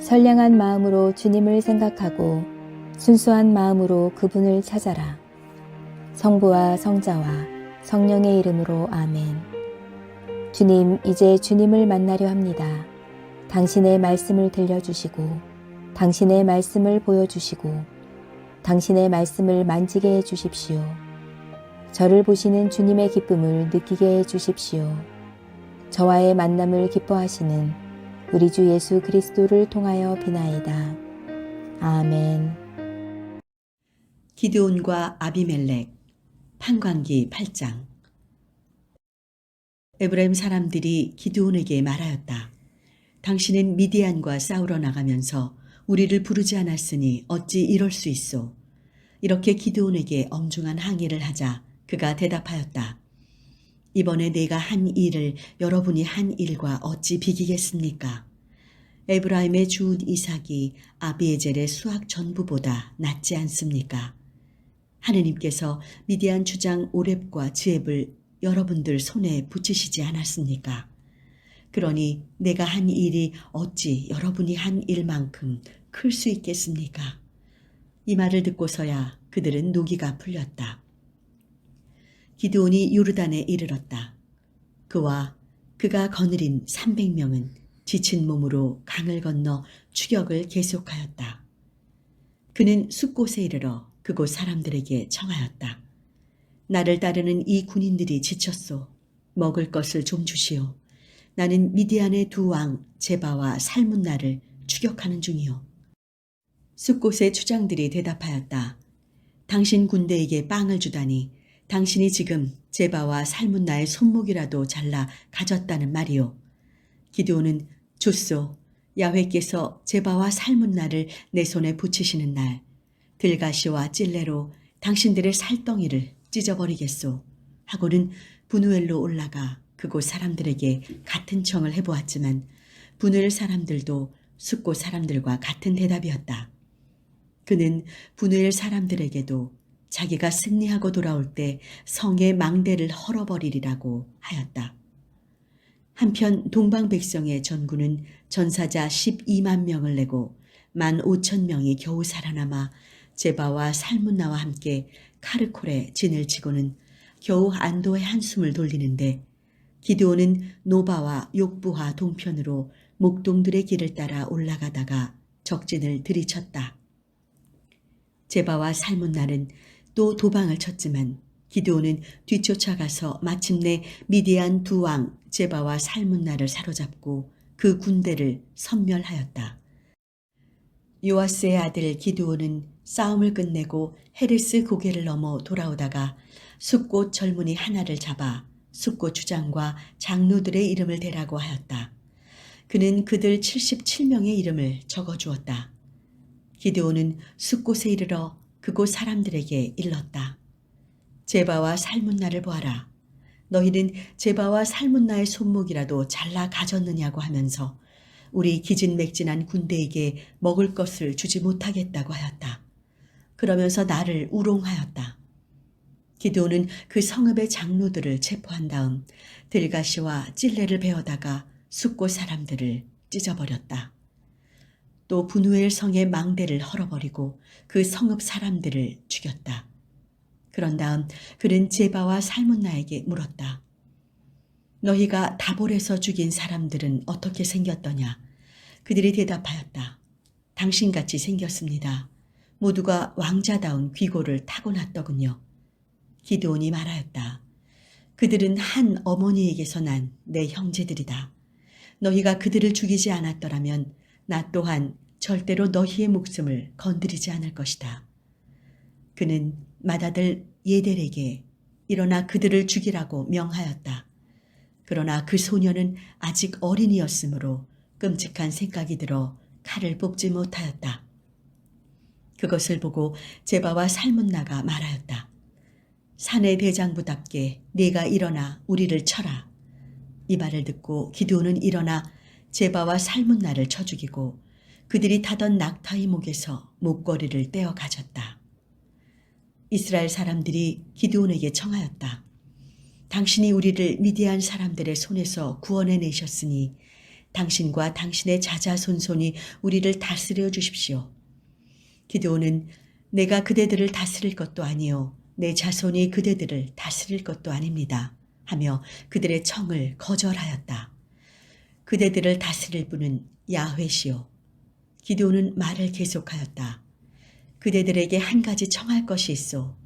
선량한 마음으로 주님을 생각하고 순수한 마음으로 그분을 찾아라. 성부와 성자와 성령의 이름으로 아멘. 주님, 이제 주님을 만나려 합니다. 당신의 말씀을 들려주시고 당신의 말씀을 보여주시고 당신의 말씀을 만지게 해주십시오. 저를 보시는 주님의 기쁨을 느끼게 해주십시오. 저와의 만남을 기뻐하시는 우리 주 예수 그리스도를 통하여 비나이다. 아멘. 기드온과 아비멜렉 판관기 8장. 에브라임 사람들이 기드온에게 말하였다. 당신은 미디안과 싸우러 나가면서 우리를 부르지 않았으니 어찌 이럴 수 있소. 이렇게 기드온에게 엄중한 항의를 하자 그가 대답하였다. 이번에 내가 한 일을 여러분이 한 일과 어찌 비기겠습니까? 에브라임의 주운 이삭이 아비에젤의 수확 전부보다 낫지 않습니까? 하느님께서 미디안 주장 오렙과 즈앱을 여러분들 손에 붙이시지 않았습니까? 그러니 내가 한 일이 어찌 여러분이 한 일만큼 클 수 있겠습니까? 이 말을 듣고서야 그들은 노기가 풀렸다. 기드온이 요르단에 이르렀다. 그와 그가 거느린 300명은 지친 몸으로 강을 건너 추격을 계속하였다. 그는 숲곳에 이르러 그곳 사람들에게 청하였다. 나를 따르는 이 군인들이 지쳤소. 먹을 것을 좀 주시오. 나는 미디안의 두 왕 제바와 살문나를 추격하는 중이오. 숲곳의 추장들이 대답하였다. 당신 군대에게 빵을 주다니 당신이 지금 제바와 살문나의 손목이라도 잘라 가졌다는 말이오. 기드온은 좋소. 야훼께서 제바와 살문나를 내 손에 붙이시는 날 들가시와 찔레로 당신들의 살덩이를 찢어버리겠소. 하고는 분우엘로 올라가 그곳 사람들에게 같은 청을 해보았지만 분우엘 사람들도 숲곳 사람들과 같은 대답이었다. 그는 분우엘 사람들에게도 자기가 승리하고 돌아올 때 성의 망대를 헐어버리리라고 하였다. 한편 동방 백성의 전군은 전사자 12만 명을 내고 15,000명이 겨우 살아남아 제바와 살문나와 함께 카르콜에 진을 치고는 겨우 안도의 한숨을 돌리는데 기드온은 노바와 욕부하 동편으로 목동들의 길을 따라 올라가다가 적진을 들이쳤다. 제바와 살문나는 또 도방을 쳤지만 기드온은 뒤쫓아가서 마침내 미디안 두 왕 제바와 살문나를 사로잡고 그 군대를 섬멸하였다. 요아스의 아들 기드온은 싸움을 끝내고 헤르스 고개를 넘어 돌아오다가 숲곳 젊은이 하나를 잡아 숲곳 주장과 장로들의 이름을 대라고 하였다. 그는 그들 77명의 이름을 적어주었다. 기드온은 숲곳에 이르러 그곳 사람들에게 일렀다. 제바와 살문나를 보아라. 너희는 제바와 살문나의 손목이라도 잘라 가졌느냐고 하면서 우리 기진맥진한 군대에게 먹을 것을 주지 못하겠다고 하였다. 그러면서 나를 우롱하였다. 기드온은 그 성읍의 장로들을 체포한 다음 들가시와 찔레를 베어다가 숲곳 사람들을 찢어버렸다. 또 분우엘 성의 망대를 헐어버리고 그 성읍 사람들을 죽였다. 그런 다음 그는 제바와 살문나에게 물었다. 너희가 다볼에서 죽인 사람들은 어떻게 생겼더냐? 그들이 대답하였다. 당신같이 생겼습니다. 모두가 왕자다운 귀고를 타고났더군요. 기드온이 말하였다. 그들은 한 어머니에게서 난 내 형제들이다. 너희가 그들을 죽이지 않았더라면 나 또한 절대로 너희의 목숨을 건드리지 않을 것이다. 그는 맏아들 예델에게 일어나 그들을 죽이라고 명하였다. 그러나 그 소녀는 아직 어린이였으므로 끔찍한 생각이 들어 칼을 뽑지 못하였다. 그것을 보고 제바와 살문나가 말하였다. 사내 대장부답게 네가 일어나 우리를 쳐라. 이 말을 듣고 기드온은 일어나 제바와 살문나를 쳐 죽이고 그들이 타던 낙타의 목에서 목걸이를 떼어 가졌다. 이스라엘 사람들이 기드온에게 청하였다. 당신이 우리를 미디안 사람들의 손에서 구원해 내셨으니 당신과 당신의 자자손손이 우리를 다스려 주십시오. 기드온은 내가 그대들을 다스릴 것도 아니요 내 자손이 그대들을 다스릴 것도 아닙니다 하며 그들의 청을 거절하였다. 그대들을 다스릴 분은 야훼시요. 기드온은 말을 계속하였다. 그대들에게 한 가지 청할 것이 있어.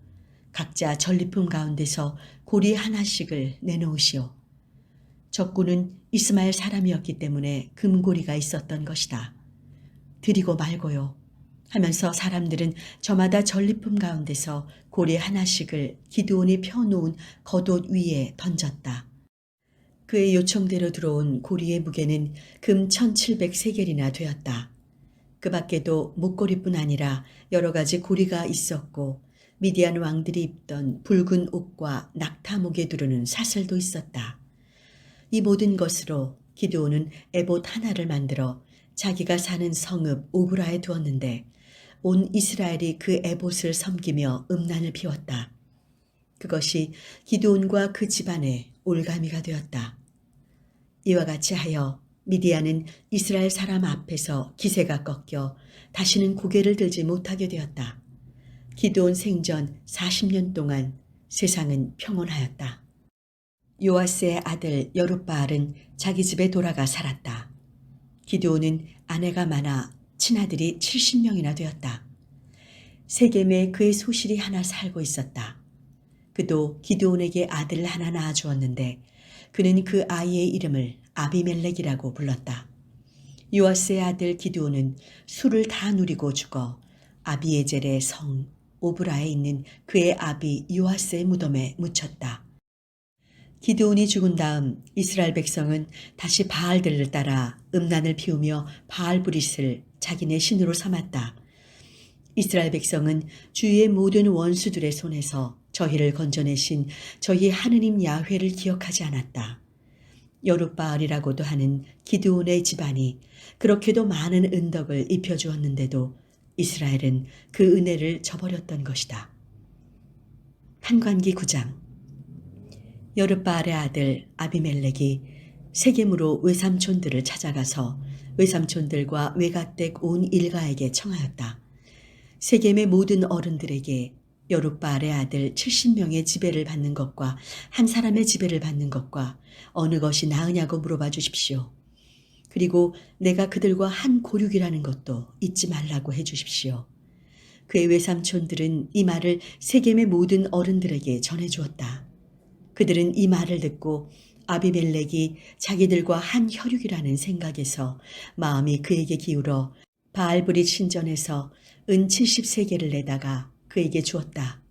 각자 전리품 가운데서 고리 하나씩을 내놓으시오. 적군은 이스마엘 사람이었기 때문에 금고리가 있었던 것이다. 드리고 말고요 하면서 사람들은 저마다 전리품 가운데서 고리 하나씩을 기드온이 펴놓은 겉옷 위에 던졌다. 그의 요청대로 들어온 고리의 무게는 금 1700세겔이나 되었다. 그 밖에도 목고리뿐 아니라 여러 가지 고리가 있었고 미디안 왕들이 입던 붉은 옷과 낙타목에 두르는 사슬도 있었다. 이 모든 것으로 기드온은 에봇 하나를 만들어 자기가 사는 성읍 오브라에 두었는데 온 이스라엘이 그 에봇을 섬기며 음란을 피웠다. 그것이 기드온과 그 집안의 올가미가 되었다. 이와 같이 하여 미디안은 이스라엘 사람 앞에서 기세가 꺾여 다시는 고개를 들지 못하게 되었다. 기드온 생전 40년 동안 세상은 평온하였다. 요아스의 아들 여룻바알은 자기 집에 돌아가 살았다. 기드온은 아내가 많아 친아들이 70명이나 되었다. 세겜에 그의 소실이 하나 살고 있었다. 그도 기드온에게 아들을 하나 낳아주었는데 그는 그 아이의 이름을 아비멜렉이라고 불렀다. 요아스의 아들 기드온은 술을 다 누리고 죽어 아비에젤의 성 오브라에 있는 그의 아비 요아스의 무덤에 묻혔다. 기드온이 죽은 다음 이스라엘 백성은 다시 바알들을 따라 음란을 피우며 바알브릿을 자기네 신으로 삼았다. 이스라엘 백성은 주위의 모든 원수들의 손에서 저희를 건져내신 저희 하느님 야훼를 기억하지 않았다. 여룻바알이라고도 하는 기드온의 집안이 그렇게도 많은 은덕을 입혀주었는데도 이스라엘은 그 은혜를 저버렸던 것이다. 한관기 9장. 여룻바알의 아들 아비멜렉이 세겜으로 외삼촌들을 찾아가서 외삼촌들과 외가댁 온 일가에게 청하였다. 세겜의 모든 어른들에게 여룻바알의 아들 70명의 지배를 받는 것과 한 사람의 지배를 받는 것과 어느 것이 나으냐고 물어봐 주십시오. 그리고 내가 그들과 한 고륙이라는 것도 잊지 말라고 해 주십시오. 그의 외삼촌들은 이 말을 세겜의 모든 어른들에게 전해 주었다. 그들은 이 말을 듣고 아비멜렉이 자기들과 한 혈육이라는 생각에서 마음이 그에게 기울어 바알브릿 신전에서 은 70세겔을 내다가 그에게 주었다.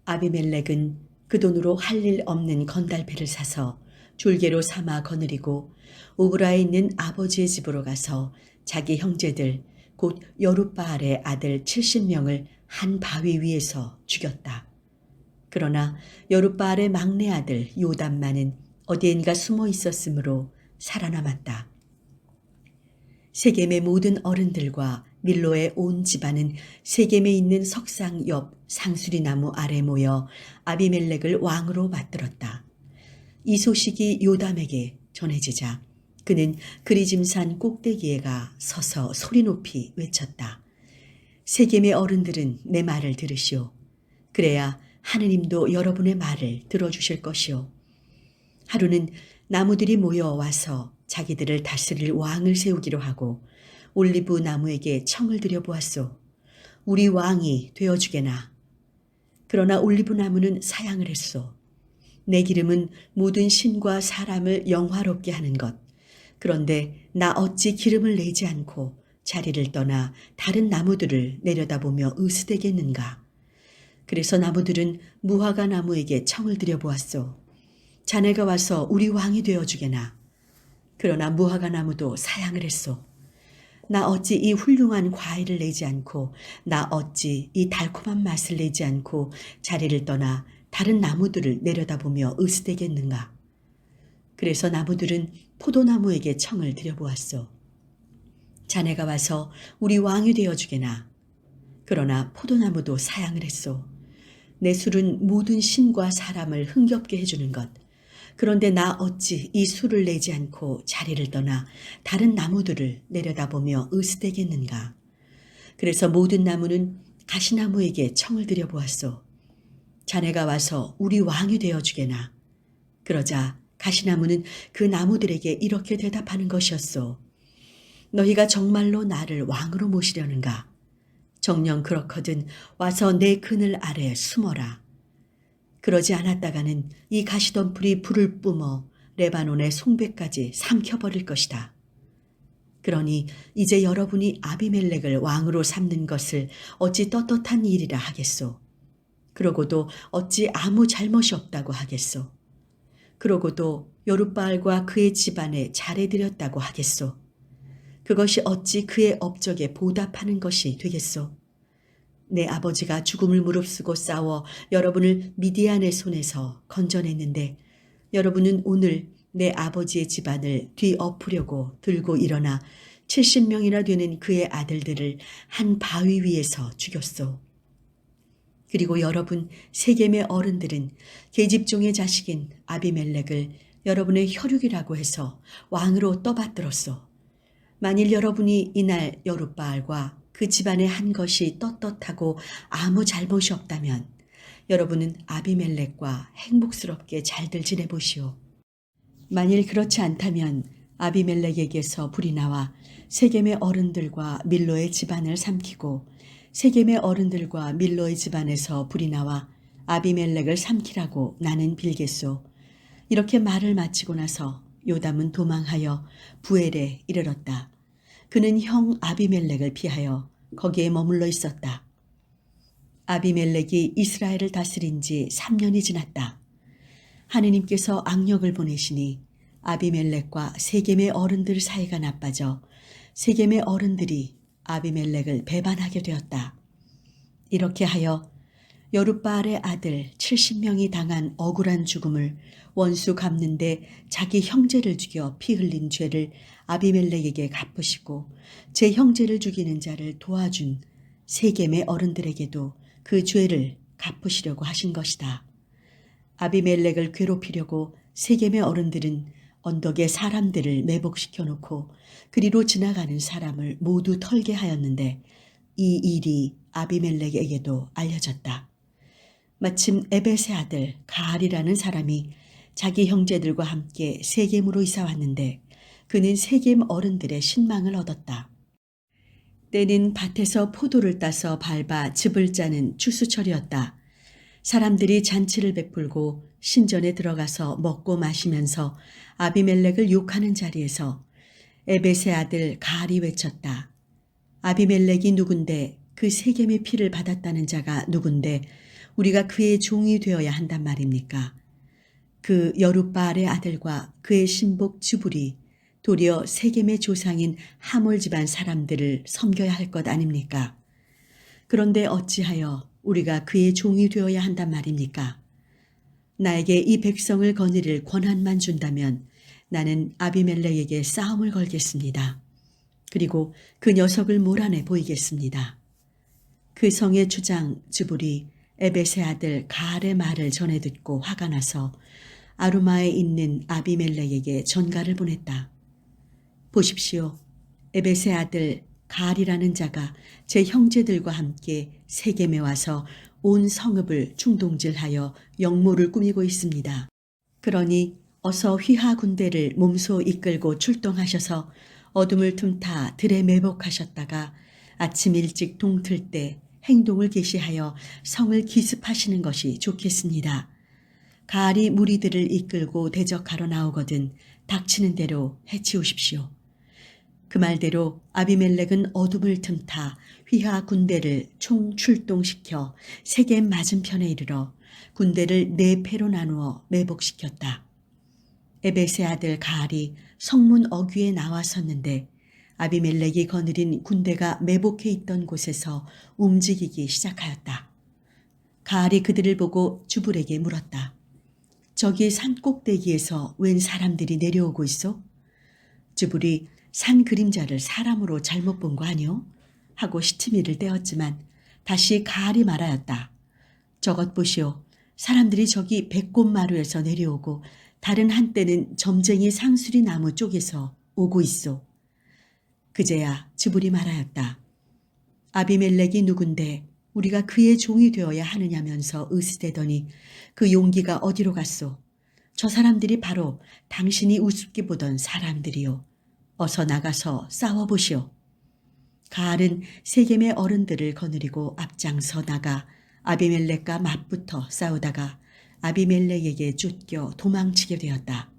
아비멜렉은 그 돈으로 할 일 없는 건달패를 사서 줄개로 삼아 거느리고 오브라에 있는 아버지의 집으로 가서 자기 형제들 곧 여룻바알의 아들 70명을 한 바위 위에서 죽였다. 그러나 여룻바알의 막내 아들 요담만은 어디엔가 숨어 있었으므로 살아남았다. 세겜의 모든 어른들과 밀로의 온 집안은 세겜에 있는 석상 옆 상수리 나무 아래 모여 아비멜렉을 왕으로 받들었다. 이 소식이 요담에게 전해지자 그는 그리짐산 꼭대기에 가 서서 소리 높이 외쳤다. 세겜의 어른들은 내 말을 들으시오. 그래야 하느님도 여러분의 말을 들어주실 것이오. 하루는 나무들이 모여와서 자기들을 다스릴 왕을 세우기로 하고 올리브 나무에게 청을 들여보았소. 우리 왕이 되어주게나. 그러나 올리브 나무는 사양을 했소. 내 기름은 모든 신과 사람을 영화롭게 하는 것. 그런데 나 어찌 기름을 내지 않고 자리를 떠나 다른 나무들을 내려다보며 으스대겠는가. 그래서 나무들은 무화과 나무에게 청을 들여보았소. 자네가 와서 우리 왕이 되어주게나. 그러나 무화과 나무도 사양을 했소. 나 어찌 이 훌륭한 과일을 내지 않고 나 어찌 이 달콤한 맛을 내지 않고 자리를 떠나 다른 나무들을 내려다보며 으스대겠는가. 그래서 나무들은 포도나무에게 청을 들여보았소. 자네가 와서 우리 왕이 되어주게나. 그러나 포도나무도 사양을 했소. 내 술은 모든 신과 사람을 흥겹게 해주는 것. 그런데 나 어찌 이 술을 내지 않고 자리를 떠나 다른 나무들을 내려다보며 으스대겠는가. 그래서 모든 나무는 가시나무에게 청을 드려보았소. 자네가 와서 우리 왕이 되어주게나. 그러자 가시나무는 그 나무들에게 이렇게 대답하는 것이었소. 너희가 정말로 나를 왕으로 모시려는가? 정녕 그렇거든 와서 내 그늘 아래 숨어라. 그러지 않았다가는 이 가시덤불이 불을 뿜어 레바논의 송배까지 삼켜버릴 것이다. 그러니 이제 여러분이 아비멜렉을 왕으로 삼는 것을 어찌 떳떳한 일이라 하겠소. 그러고도 어찌 아무 잘못이 없다고 하겠소. 그러고도 여룻바알과 그의 집안에 잘해드렸다고 하겠소. 그것이 어찌 그의 업적에 보답하는 것이 되겠소. 내 아버지가 죽음을 무릅쓰고 싸워 여러분을 미디안의 손에서 건져냈는데 여러분은 오늘 내 아버지의 집안을 뒤엎으려고 들고 일어나 70명이나 되는 그의 아들들을 한 바위 위에서 죽였소. 그리고 여러분 세겜의 어른들은 계집종의 자식인 아비멜렉을 여러분의 혈육이라고 해서 왕으로 떠받들었소. 만일 여러분이 이날 여룻바알과 그 집안의 한 것이 떳떳하고 아무 잘못이 없다면 여러분은 아비멜렉과 행복스럽게 잘들 지내보시오. 만일 그렇지 않다면 아비멜렉에게서 불이 나와 세겜의 어른들과 밀로의 집안을 삼키고 세겜의 어른들과 밀로의 집안에서 불이 나와 아비멜렉을 삼키라고 나는 빌겠소. 이렇게 말을 마치고 나서 요담은 도망하여 부엘에 이르렀다. 그는 형 아비멜렉을 피하여 거기에 머물러 있었다. 아비멜렉이 이스라엘을 다스린 지 3년이 지났다. 하느님께서 악력을 보내시니 아비멜렉과 세겜의 어른들 사이가 나빠져 세겜의 어른들이 아비멜렉을 배반하게 되었다. 이렇게 하여 여룻바알의 아들 70명이 당한 억울한 죽음을 원수 갚는데 자기 형제를 죽여 피 흘린 죄를 아비멜렉에게 갚으시고 제 형제를 죽이는 자를 도와준 세겜의 어른들에게도 그 죄를 갚으시려고 하신 것이다. 아비멜렉을 괴롭히려고 세겜의 어른들은 언덕에 사람들을 매복시켜 놓고 그리로 지나가는 사람을 모두 털게 하였는데 이 일이 아비멜렉에게도 알려졌다. 마침 에벳의 아들 가알이라는 사람이 자기 형제들과 함께 세겜으로 이사 왔는데 그는 세겜 어른들의 신망을 얻었다. 때는 밭에서 포도를 따서 밟아 즙을 짜는 추수철이었다. 사람들이 잔치를 베풀고 신전에 들어가서 먹고 마시면서 아비멜렉을 욕하는 자리에서 에벳의 아들 가알이 외쳤다. 아비멜렉이 누군데 그 세겜의 피를 받았다는 자가 누군데 우리가 그의 종이 되어야 한단 말입니까? 그 여룻바알의 아들과 그의 신복 즈불이 도리어 세겜의 조상인 하몰 집안 사람들을 섬겨야 할 것 아닙니까? 그런데 어찌하여 우리가 그의 종이 되어야 한단 말입니까? 나에게 이 백성을 거느릴 권한만 준다면 나는 아비멜렉에게 싸움을 걸겠습니다. 그리고 그 녀석을 몰아내 보이겠습니다. 그 성의 주장 즈불이 에벳의 아들 가알의 말을 전해 듣고 화가 나서 아루마에 있는 아비멜렉에게 전가를 보냈다. 보십시오. 에벳의 아들 가알이라는 자가 제 형제들과 함께 세겜에 와서 온 성읍을 충동질하여 역모를 꾸미고 있습니다. 그러니 어서 휘하 군대를 몸소 이끌고 출동하셔서 어둠을 틈타 들에 매복하셨다가 아침 일찍 동틀 때 행동을 개시하여 성을 기습하시는 것이 좋겠습니다. 가알이 무리들을 이끌고 대적하러 나오거든 닥치는 대로 해치우십시오. 그 말대로 아비멜렉은 어둠을 틈타 휘하 군대를 총 출동시켜 세겜 맞은편에 이르러 군대를 4패로 나누어 매복시켰다. 에벳의 아들 가알이 성문 어귀에 나와섰는데 아비멜렉이 거느린 군대가 매복해 있던 곳에서 움직이기 시작하였다. 가알이 그들을 보고 주불에게 물었다. 저기 산 꼭대기에서 웬 사람들이 내려오고 있어? 주불이 산 그림자를 사람으로 잘못 본 거 아니오? 하고 시치미를 떼었지만 다시 가알이 말하였다. 저것 보시오. 사람들이 저기 백곰마루에서 내려오고 다른 한때는 점쟁이 상수리 나무 쪽에서 오고 있소. 그제야 즈불이 말하였다. 아비멜렉이 누군데 우리가 그의 종이 되어야 하느냐면서 으스대더니 그 용기가 어디로 갔소? 저 사람들이 바로 당신이 우습게 보던 사람들이요. 어서 나가서 싸워보시오. 가알은 세겜의 어른들을 거느리고 앞장서 나가 아비멜렉과 맞붙어 싸우다가 아비멜렉에게 쫓겨 도망치게 되었다.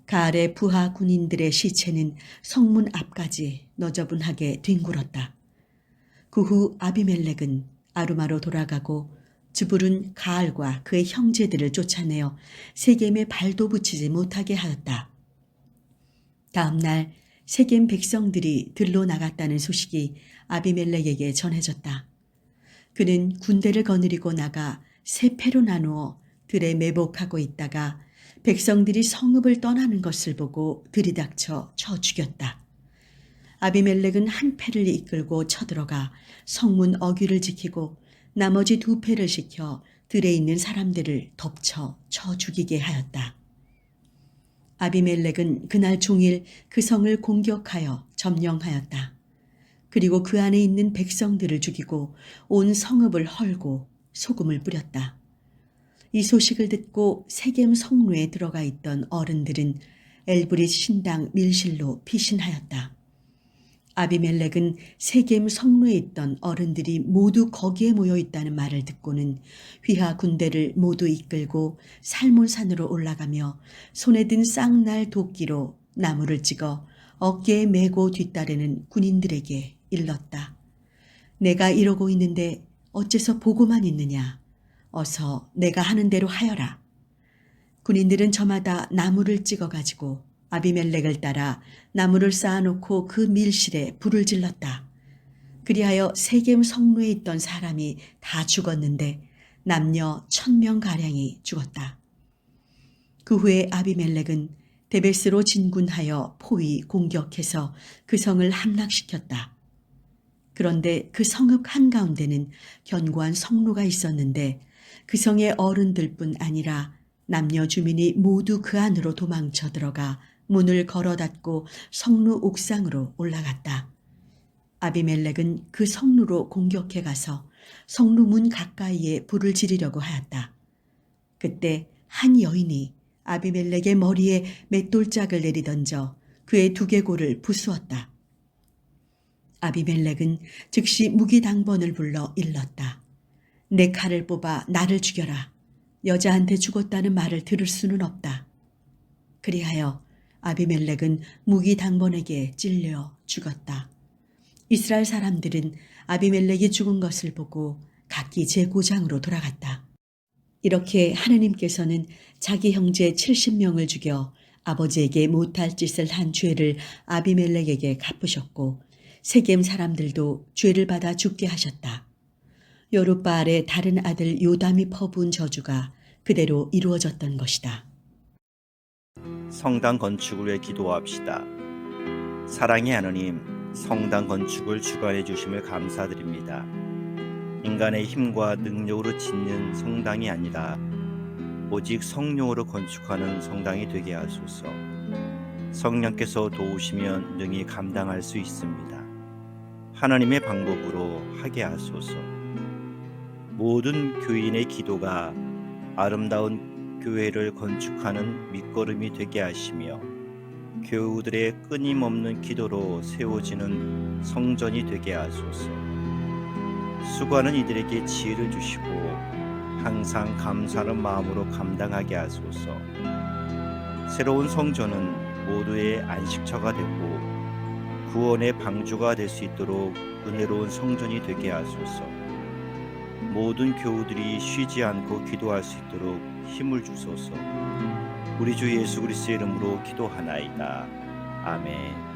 가알의 부하 군인들의 시체는 성문 앞까지 너저분하게 뒹굴었다. 그 후 아비멜렉은 아루마로 돌아가고 즈불은 가알과 그의 형제들을 쫓아내어 세겜에 발도 붙이지 못하게 하였다. 다음 날 세겜 백성들이 들로 나갔다는 소식이 아비멜렉에게 전해졌다. 그는 군대를 거느리고 나가 세 패로 나누어 들에 매복하고 있다가 백성들이 성읍을 떠나는 것을 보고 들이닥쳐 쳐 죽였다. 아비멜렉은 한 패를 이끌고 쳐들어가 성문 어귀를 지키고 나머지 두 패를 시켜 들에 있는 사람들을 덮쳐 쳐 죽이게 하였다. 아비멜렉은 그날 종일 그 성을 공격하여 점령하였다. 그리고 그 안에 있는 백성들을 죽이고 온 성읍을 헐고 소금을 뿌렸다. 이 소식을 듣고 세겜 성루에 들어가 있던 어른들은 엘브릿 신당 밀실로 피신하였다. 아비멜렉은 세겜 성루에 있던 어른들이 모두 거기에 모여 있다는 말을 듣고는 휘하 군대를 모두 이끌고 살몬산으로 올라가며 손에 든 쌍날 도끼로 나무를 찍어 어깨에 메고 뒤따르는 군인들에게 일렀다. 내가 이러고 있는데 어째서 보고만 있느냐. 어서 내가 하는 대로 하여라. 군인들은 저마다 나무를 찍어가지고 아비멜렉을 따라 나무를 쌓아놓고 그 밀실에 불을 질렀다. 그리하여 세겜 성루에 있던 사람이 다 죽었는데 남녀 1000명가량이 죽었다. 그 후에 아비멜렉은 데베스로 진군하여 포위 공격해서 그 성을 함락시켰다. 그런데 그 성읍 한가운데는 견고한 성루가 있었는데 그 성의 어른들뿐 아니라 남녀 주민이 모두 그 안으로 도망쳐 들어가 문을 걸어 닫고 성루 옥상으로 올라갔다. 아비멜렉은 그 성루로 공격해 가서 성루 문 가까이에 불을 지르려고 하였다. 그때 한 여인이 아비멜렉의 머리에 맷돌짝을 내리던져 그의 두개골을 부수었다. 아비멜렉은 즉시 무기당번을 불러 일렀다. 내 칼을 뽑아 나를 죽여라. 여자한테 죽었다는 말을 들을 수는 없다. 그리하여 아비멜렉은 무기당번에게 찔려 죽었다. 이스라엘 사람들은 아비멜렉이 죽은 것을 보고 각기 제 고장으로 돌아갔다. 이렇게 하느님께서는 자기 형제 70명을 죽여 아버지에게 못할 짓을 한 죄를 아비멜렉에게 갚으셨고 세겜 사람들도 죄를 받아 죽게 하셨다. 여룻바알의 다른 아들 요담이 퍼부은 저주가 그대로 이루어졌던 것이다. 성당 건축을 위해 기도합시다. 사랑의 하느님, 성당 건축을 주관해 주심을 감사드립니다. 인간의 힘과 능력으로 짓는 성당이 아니라 오직 성령으로 건축하는 성당이 되게 하소서. 성령께서 도우시면 능히 감당할 수 있습니다. 하나님의 방법으로 하게 하소서. 모든 교인의 기도가 아름다운 교회를 건축하는 밑거름이 되게 하시며 교우들의 끊임없는 기도로 세워지는 성전이 되게 하소서. 수고하는 이들에게 지혜를 주시고 항상 감사하는 마음으로 감당하게 하소서. 새로운 성전은 모두의 안식처가 되고 구원의 방주가 될 수 있도록 은혜로운 성전이 되게 하소서. 모든 교우들이 쉬지 않고 기도할 수 있도록 힘을 주소서. 우리 주 예수 그리스도의 이름으로 기도하나이다. 아멘.